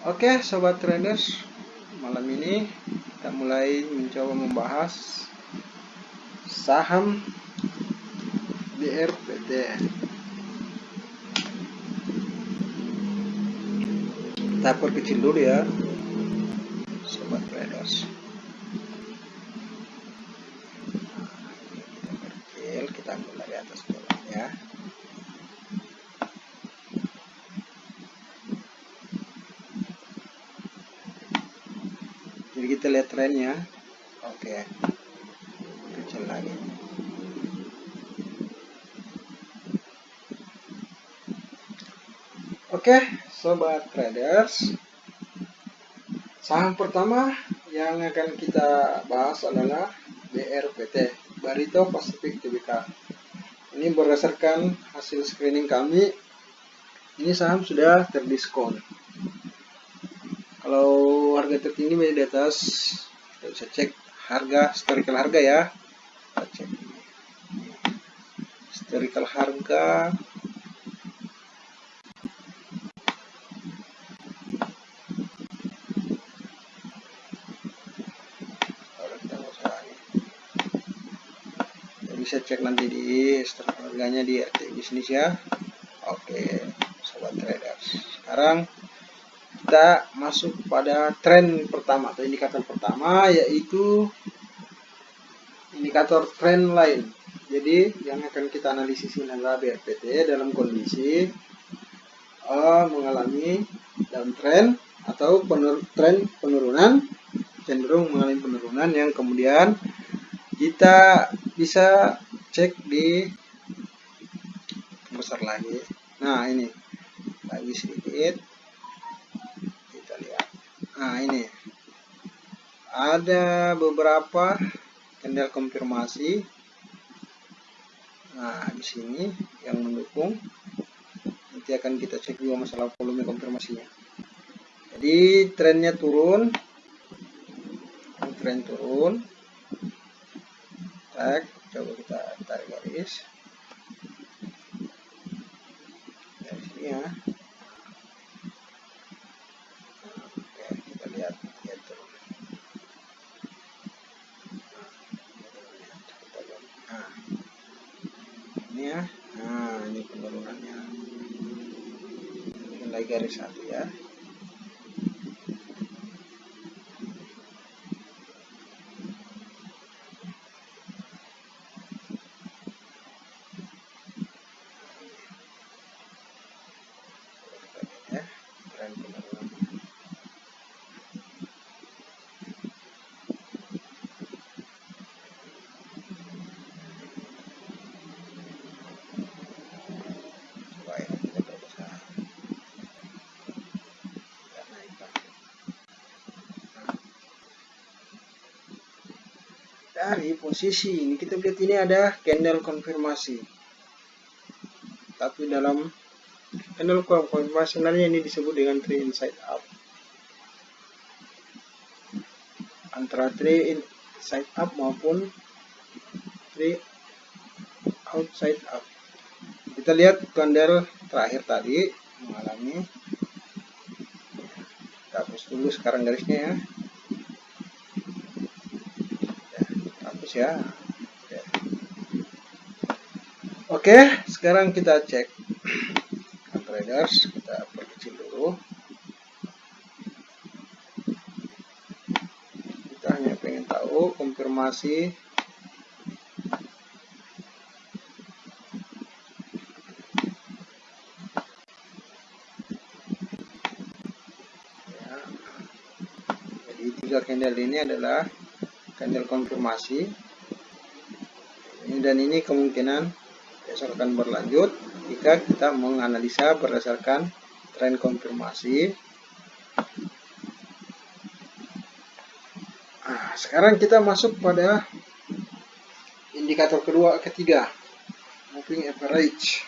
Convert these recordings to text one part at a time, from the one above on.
Oke, sobat traders, malam ini kita mulai mencoba membahas saham BRPT. Kita perkecil dulu ya, sobat traders. Kita perkecil, kita ambil dari atas dulu ya. Jadi kita lihat trennya. Oke, kecil lagi. Oke, sobat traders, saham pertama yang akan kita bahas adalah BRPT, Barito Pacific Tbk. Ini berdasarkan hasil screening kami, ini saham sudah terdiskon. Kalau harga tertinggi berada di atas, kita bisa cek harga, historical harga ya. Kita cek historical harga. Kita bisa cek nanti di historical harganya di RT bisnis ya. Oke, sobat traders. Sekarang kita masuk pada tren pertama atau indikator pertama, yaitu indikator trend line. Jadi yang akan kita analisis adalah BRPT dalam kondisi mengalami downtrend atau tren penurunan, cenderung mengalami penurunan yang kemudian kita bisa cek di besar lagi. Nah, ini lagi sedikit. Nah, ini ada beberapa candle konfirmasi. Nah, di sini yang mendukung. Nanti akan kita cek juga masalah volume konfirmasinya. Jadi trennya turun. Tren turun. Coba kita tarik garis. Dari sini ya. Ini ya, nah ini penurunannya, mulai garis satu ya. Tren penurunan. Dari posisi ini kita lihat ini ada candle konfirmasi, tapi dalam candle konfirmasi ini disebut dengan tree inside out, antara tree inside up maupun tree outside up. Kita lihat candle terakhir tadi mengalami, kita hapus dulu sekarang garisnya ya. Ya. Oke, sekarang kita cek traders, kita perkecil dulu. Kita hanya pengen tahu konfirmasi ya. Jadi 3 candle ini adalah candle konfirmasi. Dan ini kemungkinan besok akan berlanjut jika kita menganalisa berdasarkan tren konfirmasi. Nah, sekarang kita masuk pada indikator ketiga, moving average.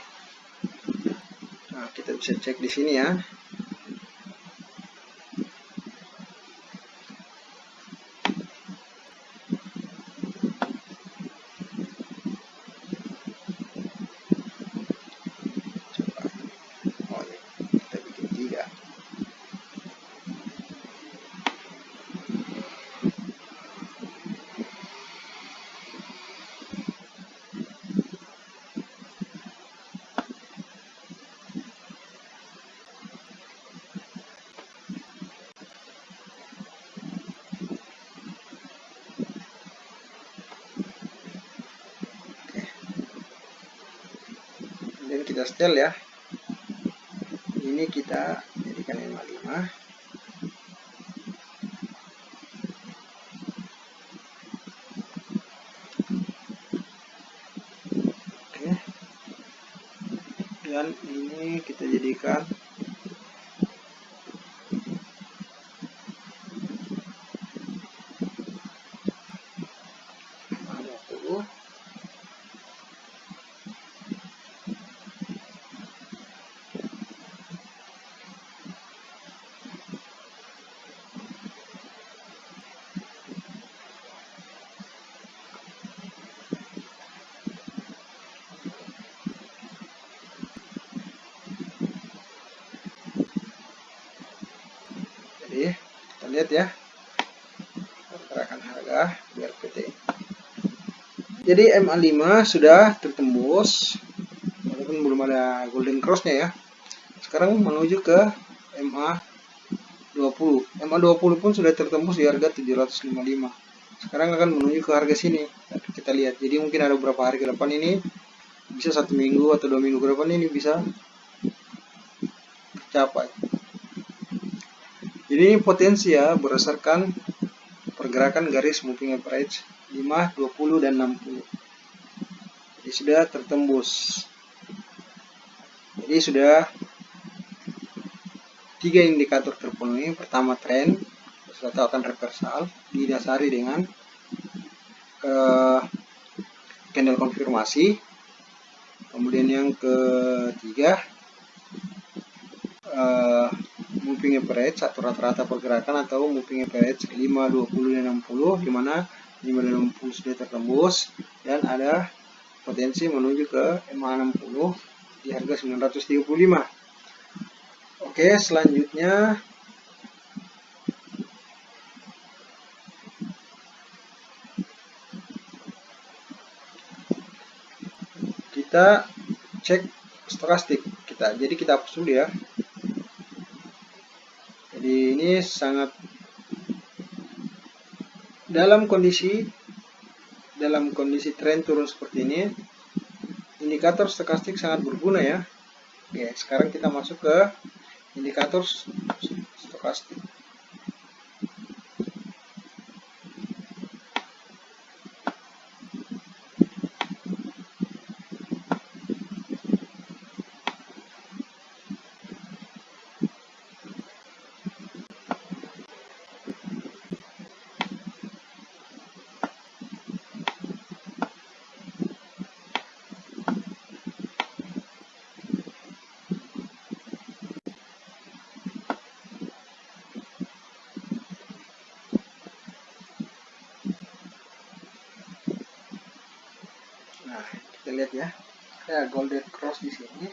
Nah, kita bisa cek di sini ya. kita setel ya. Ini kita jadikan MA 5. Oke. Dan ini kita jadikan MA 20. Jadi kita lihat ya pergerakan harga biar PT. Jadi MA 5 sudah tertembus walaupun belum ada golden crossnya ya. Sekarang menuju ke MA 20. MA 20 pun sudah tertembus di harga 755. Sekarang akan menuju ke harga sini. Kita lihat. Jadi mungkin ada beberapa hari ke depan ini, bisa 1 minggu atau 2 minggu ke depan ini bisa tercapai. Jadi potensi ya berdasarkan pergerakan garis moving average 5, 20 dan 60. Jadi sudah tertembus. Jadi sudah 3 indikator terpenuhi. Pertama tren, sudah tahu akan reversal didasari dengan candle konfirmasi. Kemudian yang ketiga moving average atau rata-rata pergerakan atau moving average 5, 20 dan 60, di mana 5 dan 60 sudah tertembus dan ada potensi menuju ke MA 60 di harga 935. Oke, selanjutnya kita cek stokastik kita. Jadi kita hapus dulu ya. Jadi ini sangat dalam kondisi tren turun seperti ini, indikator stokastik sangat berguna ya. Oke, sekarang kita masuk ke indikator stokastik. Nah, kita lihat ya, ada golden cross di sini,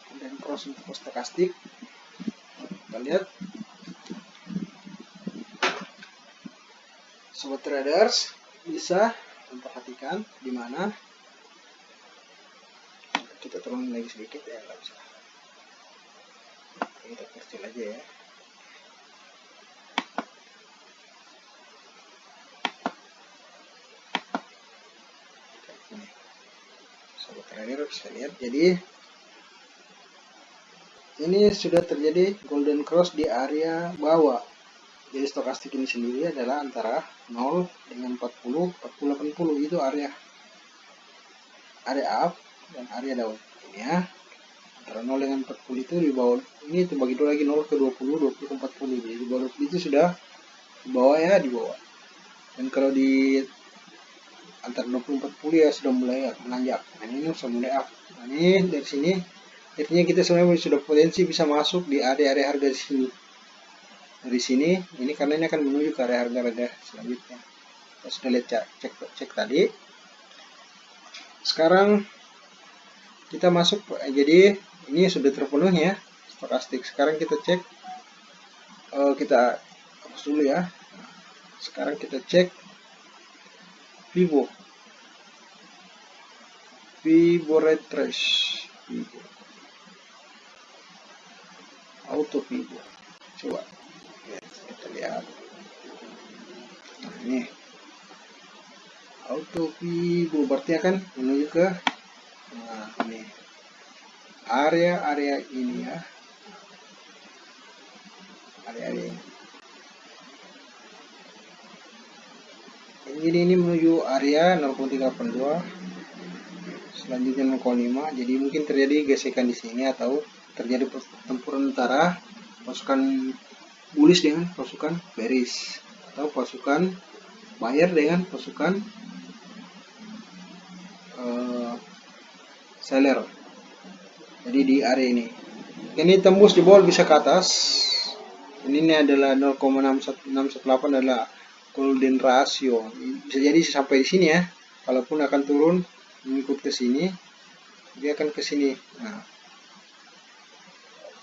golden cross untuk stokastik. Kita lihat, sobat traders bisa memperhatikan di mana. Kita turunin lagi sedikit ya, nggak bisa. Kita kecil aja ya. Sobat trader bisa lihat, jadi ini sudah terjadi golden cross di area bawah. Jadi stokastik ini sendiri adalah antara 0 dengan 40, 40, 80 itu area up dan area down. Ini ya, antara 0 dengan 40 itu di bawah ini terbagi dua lagi, 0 ke 20, 20 ke 40. Jadi di bawah 20 itu sudah di bawah ya, di bawah. Dan kalau di antara 20 40 ya sudah mulai menanjak. Nah ini sudah mulai up. Nah ini dari sini artinya kita sebenarnya sudah potensi bisa masuk di area-area harga di sini. Dari sini ini karena ini akan menuju ke area harga selanjutnya. Kita sudah lihat cek tadi. Sekarang kita masuk, jadi ini sudah terpenuhi ya stokastik. Sekarang kita cek, kita hapus dulu ya. Sekarang kita cek Fibo retrace, auto Fibo. Coba ya, kita lihat. Nah ini auto Fibo berarti akan menuju ke, nah ini area-area ini ya, area-area ini. Ini menuju area 0,382, selanjutnya 0,5. Jadi mungkin terjadi gesekan di sini atau terjadi pertempuran antara pasukan bullish dengan pasukan bearish, atau pasukan buyer dengan pasukan seller. Jadi di area ini tembus di bawah bisa ke atas. Ini adalah 0,618 adalah golden ratio. Bisa jadi sampai di sini ya. Kalaupun akan turun mengikut ke sini, dia akan ke sini. Nah,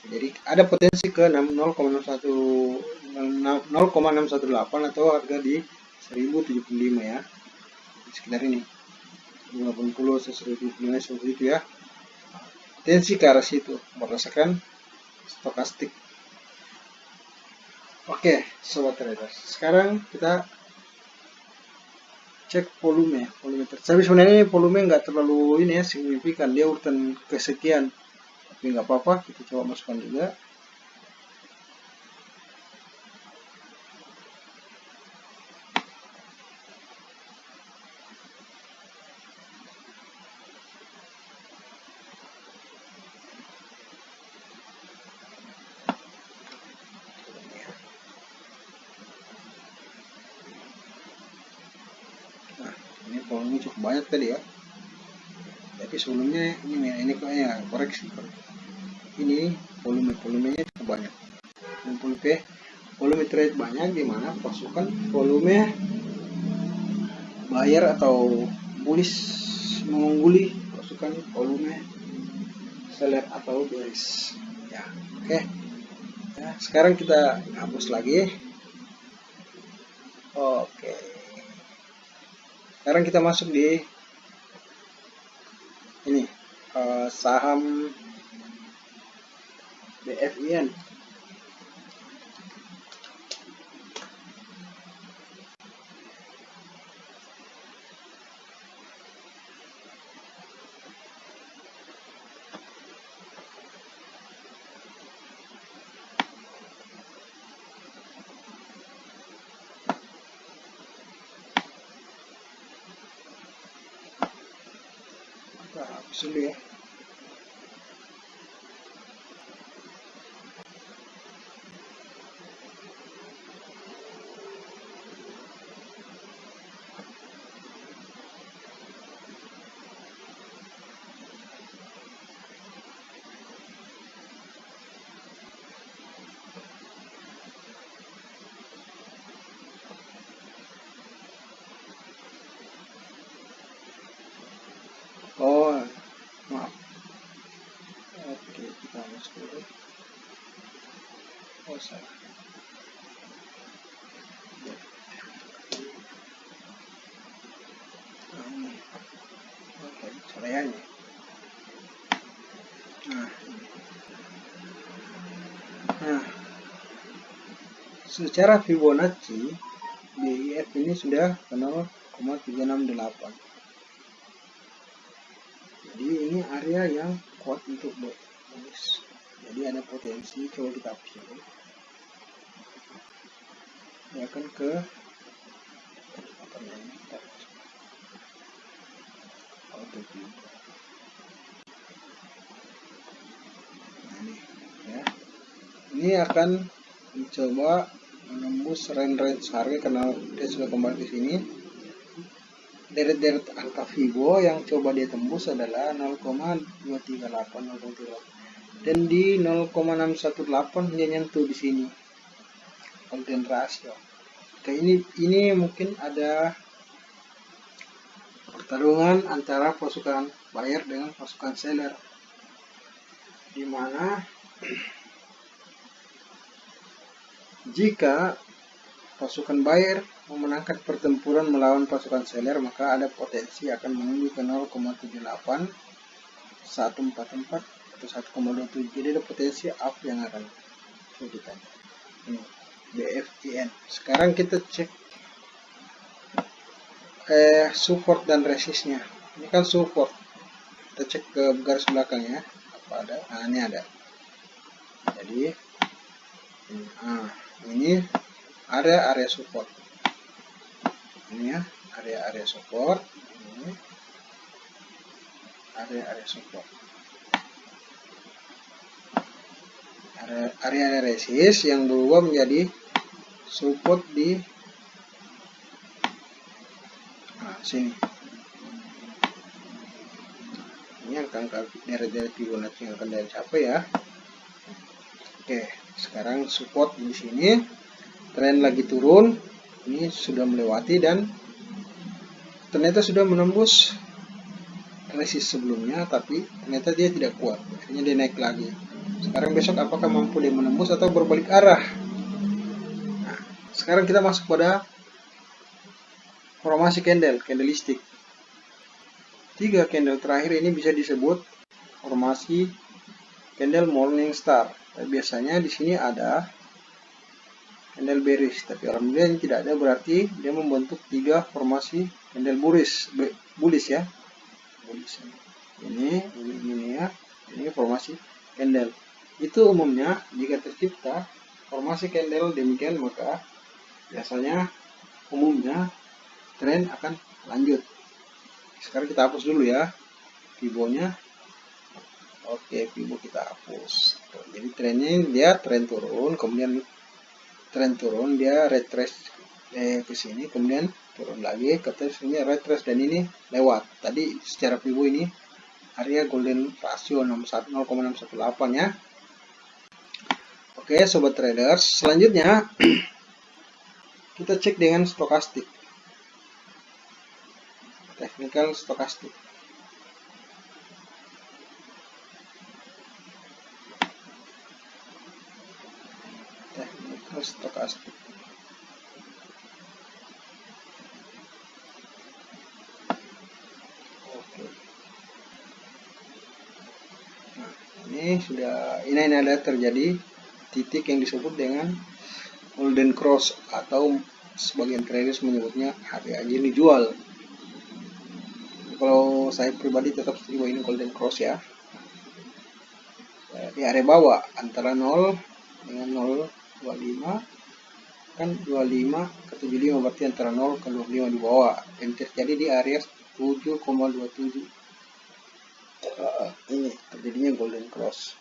jadi ada potensi ke 0,618 atau harga di 1075 ya. Sekitar ini. 80 175 seperti itu ya. Potensi ke arah situ berdasarkan stokastik. Oke, sobat trader. Sekarang kita cek volume. Tapi sebenarnya volume nggak terlalu ini ya, signifikan. Dia urutan kesekian. Tapi nggak apa-apa, kita coba masukkan juga. Volumenya cukup banyak tadi ya, tapi sebelumnya ini kayaknya koreksi. Ini volumenya cukup banyak, volume trade banyak, di mana pasukan volume buyer atau bullish mengungguli pasukan volume seller atau bearish ya. Oke ya, sekarang kita hapus lagi. Oke, sekarang kita masuk di ini saham BFIN. Kita hapus dulu ya. Oh, maaf. Oke, kita masuk dulu. Oh, salah. Oke, caranya. Nah, secara Fibonacci BIF ini sudah 0,368. Jadi ini area yang kuat untuk bullish. Jadi ada potensi, coba kita hapus dulu. Ini akan ke apa namanya? Nah, ini akan mencoba menembus range harga karena dia sudah kembali ke sini. Deret-deret angka Fibo yang coba dia tembus adalah 0,238, 0,38, dan di 0,618 dia nyentuh di sini golden ratio. Oke, ini mungkin ada pertarungan antara pasukan buyer dengan pasukan seller, di mana jika pasukan buyer memenangkan pertempuran melawan pasukan seller, maka ada potensi akan menuju ke 0,78, 144 atau 1,27. Jadi ada potensi up yang akan kita ini BFIN. Sekarang kita cek support dan resistnya. Ini kan support, kita cek ke garis belakang ya, apa ada, nah ini ada. Jadi ini area support. Ini ya, area support. Ini area support. Area resist yang berubah menjadi support di sini. Ini angka deret Fibonacci yang akan dari capai ya. Oke, sekarang support di sini, tren lagi turun, ini sudah melewati dan ternyata sudah menembus resist sebelumnya, tapi ternyata dia tidak kuat, akhirnya dia naik lagi. Sekarang besok apakah mampu dia menembus atau berbalik arah? Nah, sekarang kita masuk pada formasi candlestick. 3 candle terakhir ini bisa disebut formasi candle morning star. Biasanya di sini ada candle bearish, tapi alhamdulillah ini tidak ada, berarti dia membentuk 3 formasi candle bullish ya. Bullish. Ini ya. Ini formasi candle. Itu umumnya jika tercipta formasi candle demikian, maka biasanya umumnya tren akan lanjut. Sekarang kita hapus dulu ya Fibonya. Oke, Fibo kita hapus. Jadi trennya dia tren turun, kemudian tren turun dia retrace ke sini, kemudian turun lagi ke sini retrace, dan ini lewat. Tadi secara Fibo ini area golden ratio 0,618 ya. Oke, sobat traders, selanjutnya kita cek dengan stokastik. Technical stokastik. Technical stokastik. Oke. Nah, ini ada terjadi titik yang disebut dengan golden cross, atau sebagian traders menyebutnya area ini jual. Kalau saya pribadi tetap setuju bahwa ini golden cross ya. Di area bawah antara 0 dengan 0,25 kan 25 ke 75, berarti antara 0 ke 25 di bawah, yang terjadi di area 7,27. Ini terjadinya golden cross.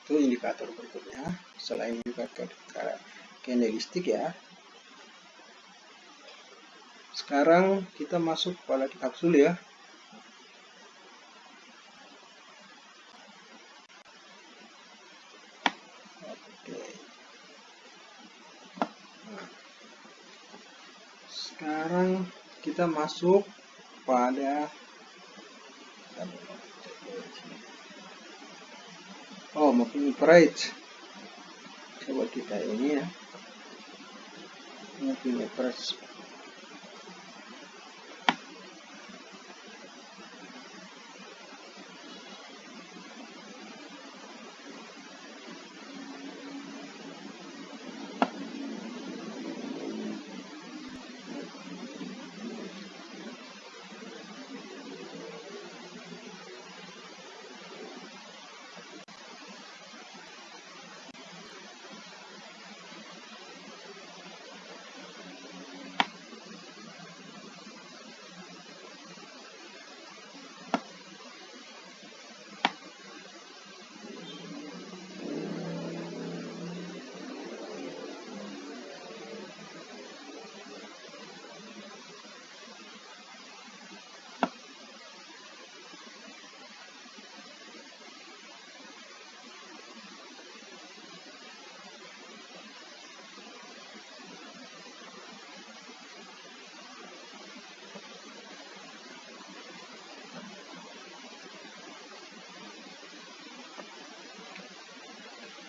Itu indikator berikutnya selain indikator candlestick ya. Sekarang kita masuk pada kapsul ya. Oke. Nah, sekarang kita masuk pada moving average. Coba kita ini ya, moving average.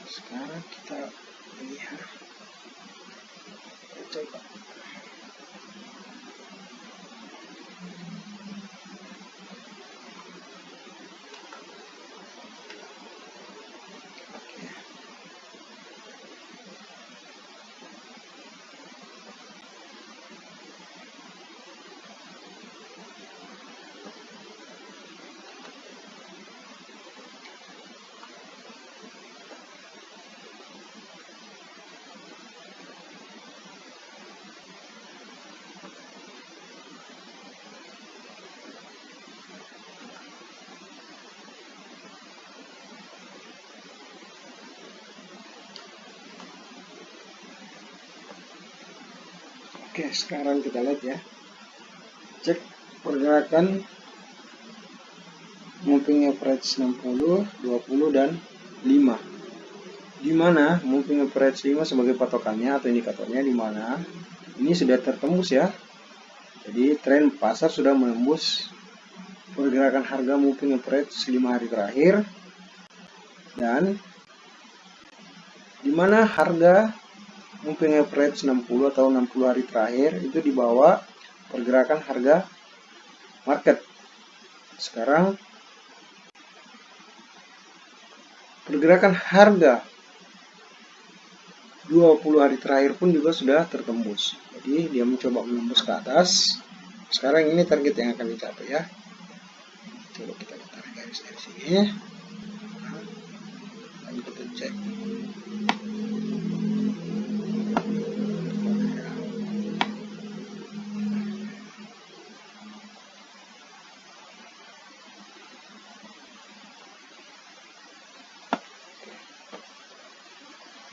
Sekarang kita lihat, coba Oke, sekarang kita lihat ya, cek pergerakan moving average 60, 20 dan 5. Di mana moving average 5 sebagai patokannya atau indikatornya, di mana ini sudah tertembus ya. Jadi tren pasar sudah menembus pergerakan harga moving average 5 hari terakhir, dan di mana harga moving average 60 atau 60 hari terakhir itu di bawah pergerakan harga market. Sekarang pergerakan harga 20 hari terakhir pun juga sudah tertembus. Jadi dia mencoba menembus ke atas. Sekarang ini target yang akan dicapai ya. Coba kita tarik garis dari sini. Lalu kita cek.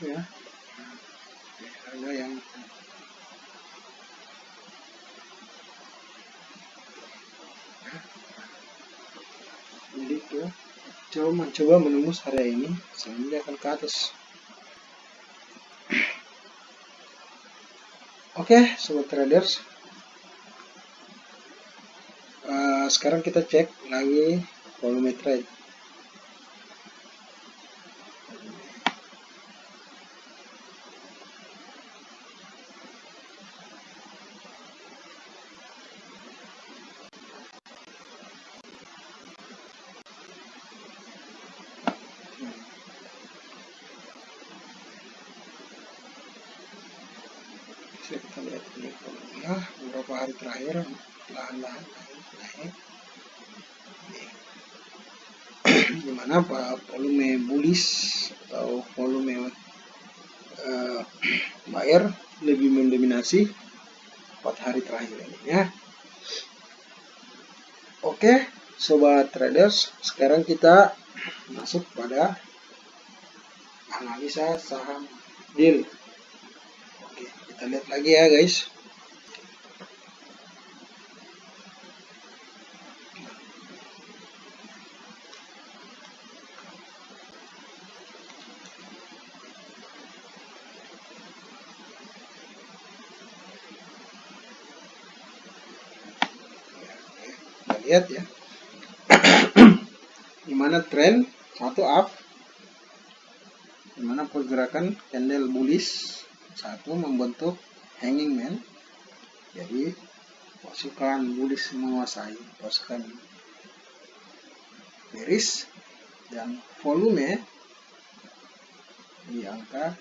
Ya, harga yang jadi coba menembus area ini, selanjutnya akan ke atas. Oke, sobat traders, sekarang kita cek lagi volume trade. Bisa kita lihat ini volumenya beberapa hari terakhir lahan-lahan naik. Dimana volume bullish atau volume buyer lebih mendominasi 4 hari terakhir ini ya. Oke, sobat traders, sekarang kita masuk pada analisa saham deal. Oke, kita lihat lagi ya guys. Kita lihat ya. Dimana tren satu up, dimana pergerakan candle bullish satu membentuk hanging man. Jadi pasukan bullish menguasai pasukan bearish, dan volume di angka,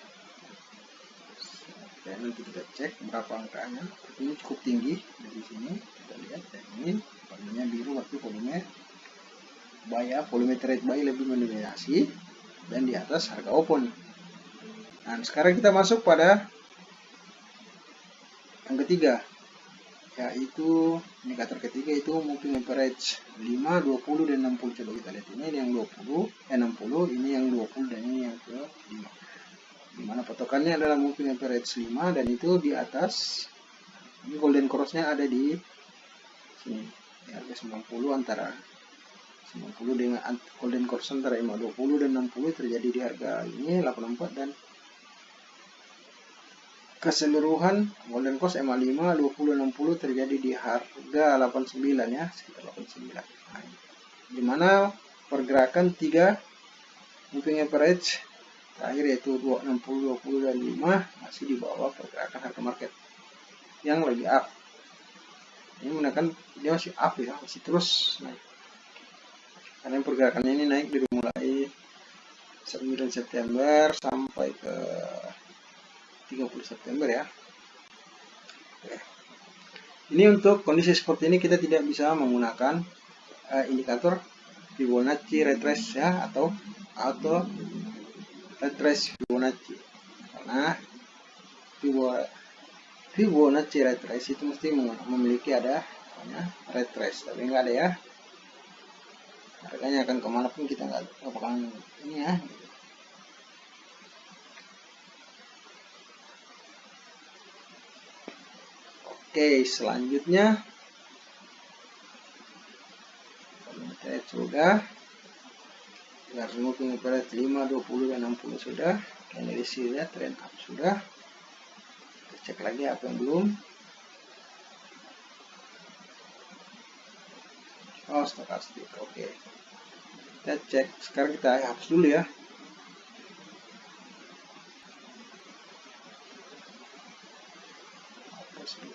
dan nanti kita cek berapa angkanya. Ini cukup tinggi dari sini, kita lihat ya, ini warnanya biru berarti volume buy ya, volume trade buy lebih mendominasi, dan di atas harga open. Nah, sekarang kita masuk pada yang ketiga, yaitu indikator ketiga itu moving average 5, 20 dan 60. Coba kita lihat, ini yang 60, 60, ini yang 20 dan ini yang ke 5. Dimana patokannya adalah moving average 5 dan itu di atas. Ini golden cross-nya ada di sini. Di harga 90, antara 90 dengan golden cross antara 20 dan 60 terjadi di harga ini 84, dan keseluruhan golden cross MA5 20 60 terjadi di harga 89 ya, sekitar 89. Nah, dimana pergerakan 3 moving average terakhir yaitu 60, 20 dan 5 masih di bawah pergerakan harga market yang lagi up. Ini menandakan dia masih up ya, masih terus naik. Karena pergerakannya ini naik dari mulai 9 September sampai ke 30 September ya. Oke. Ini untuk kondisi seperti ini kita tidak bisa menggunakan indikator Fibonacci retrace ya, atau auto retrace Fibonacci, karena Fibonacci retrace itu mesti memiliki ada retrace, tapi enggak ada ya. Harganya akan kemana pun kita nggak bakalan ini ya. Oke, selanjutnya volume trade sudah, garis moving average 5, 20 dan 60 sudah, candle sudah, trend up sudah. Kita cek lagi apa yang belum. Oh, stokastik. Oke. Kita cek. Sekarang kita hapus dulu ya. Hapus dulu.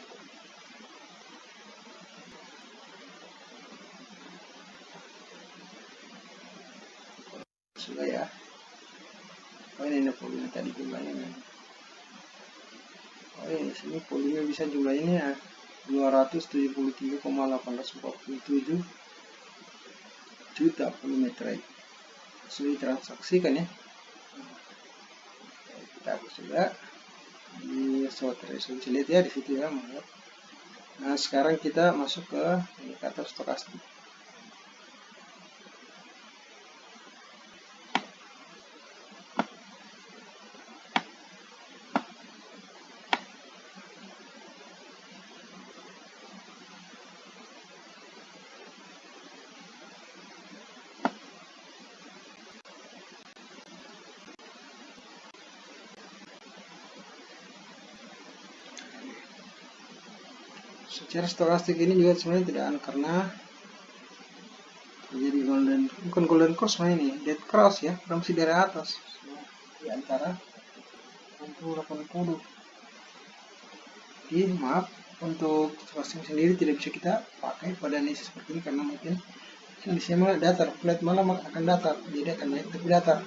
Sudah ya. Oh, ini volume tadi jumlahnya. Oh, ini sini volume bisa jumlahnya ya. 273,847 juta volume trade. Sudah ditransaksikan ya. Kita hapus juga di short resolusi, lihat ya di situ ya. Nah, sekarang kita masuk ke indikator stokastik. Secara stokastik ini juga sebenarnya tidak aneh karena jadi bukan golden cross ini, dead cross ya, masih dari atas di antara 60-80. Jadi maaf, untuk stokastik sendiri tidak bisa kita pakai pada kondisi seperti ini karena mungkin kondisinya malah datar, flat malah akan datar, jadi akan naik tapi datar.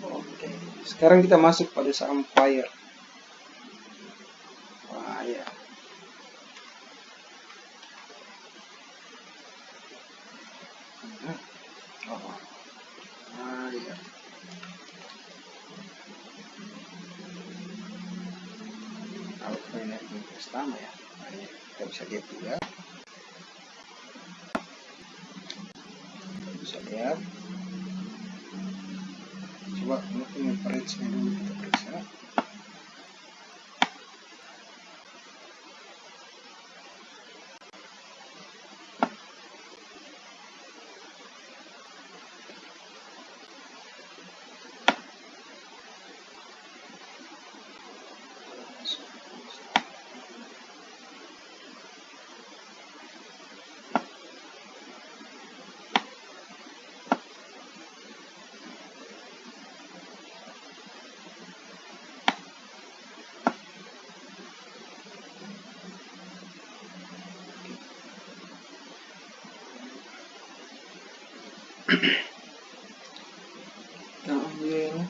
Oke, sekarang kita masuk pada saham Fire. Pertama ya, nah, ini kita bisa lihat juga, kita bisa lihat, coba moving average-nya dulu kita periksa. Kita ambil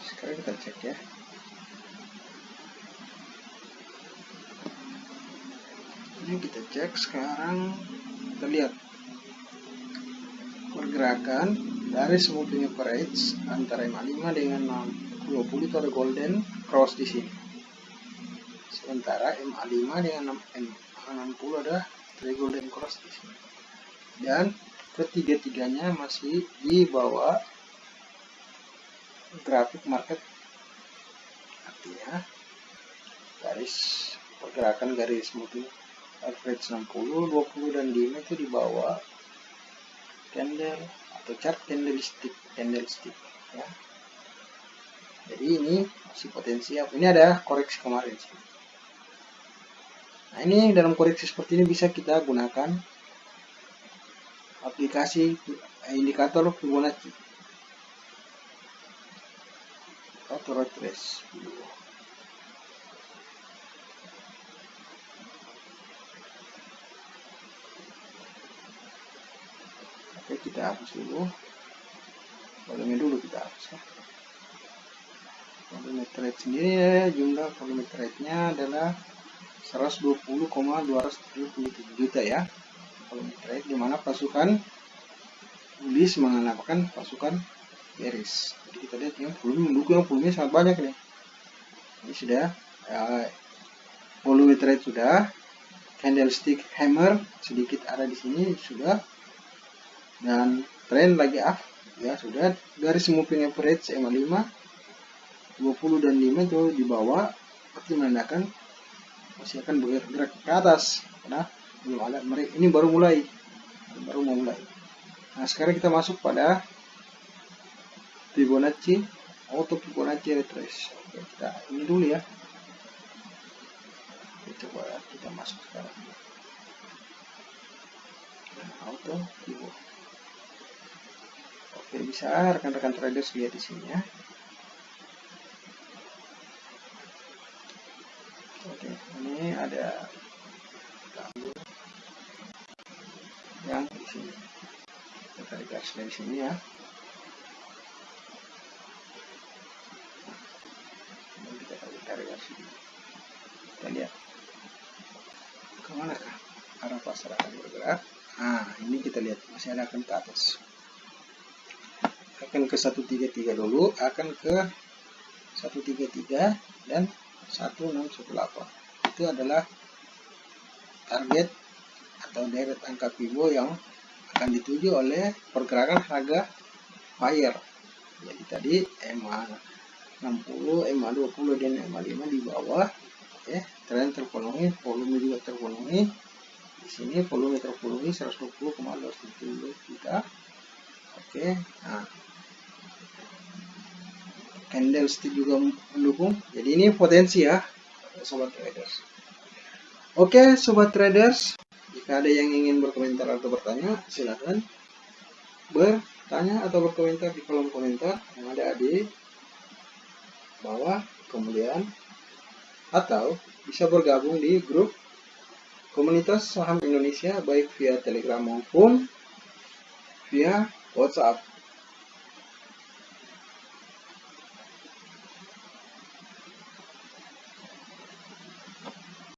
sekarang kita cek ya. Ini kita cek sekarang, kita lihat pergerakan dari moving average antara MA5 dengan 20 itu ada golden cross di sini. Sementara MA5 dengan MA60 ada golden cross di sini. Dan ketiga-tiganya masih di bawah grafik market, artinya garis pergerakan garis moving average 60, 20 dan 5 itu di bawah candle atau chart candlestick ya. Jadi ini masih potensial. Ini ada koreksi kemarin sih. Nah, ini dalam koreksi seperti ini bisa kita gunakan aplikasi indikator Fibonacci. retrace. Oke, kita hapus dulu. Volume dulu kita hapus ya. Volume trade sendiri ya, jumlah volume trade-nya adalah 120,277 juta ya. Volume trade di mana pasukan bullish mengalahkan pasukan bearish. Jadi kita lihat ya, volume mendukung, volume sangat banyak nih. Ini sudah volume trade sudah, candlestick hammer sedikit ada di sini sudah, dan trend lagi up ya sudah. Garis moving average EMA 5, 20 dan 5 itu di bawah, berarti menandakan masih akan bergerak ke atas karena belum ada, ini baru mau mulai. Nah, sekarang kita masuk pada Fibonacci, auto Fibonacci retrace. Oke, kita ini dulu ya. Coba kita masuk sekarang. Nah, auto Fibo. Oke, bisa rekan-rekan traders lihat di sini ya. Oke, ini ada yang di sini. Kita tarik garis dari sini ya. Kita tarik garis sini. Kita lihat kemana kah arah pasar akan bergerak. Nah, ini kita lihat masih ada akan ke atas. Akan ke 133 dulu, akan ke 133 dan 1618. Itu adalah target atau deret angka Fibo yang akan dituju oleh pergerakan harga buyer. Jadi tadi EMA 60, EMA 20 dan EMA 5 di bawah. Oke, tren terpenuhi, volume juga terpenuhi. Di sini volume terpenuhi 120,270 juta. Oke, nah candlestick juga mendukung. Jadi ini potensi ya, sobat traders. Oke, sobat traders, jika ada yang ingin berkomentar atau bertanya, silakan bertanya atau berkomentar di kolom komentar yang ada di bawah, kemudian atau bisa bergabung di grup komunitas saham Indonesia baik via Telegram maupun via WhatsApp.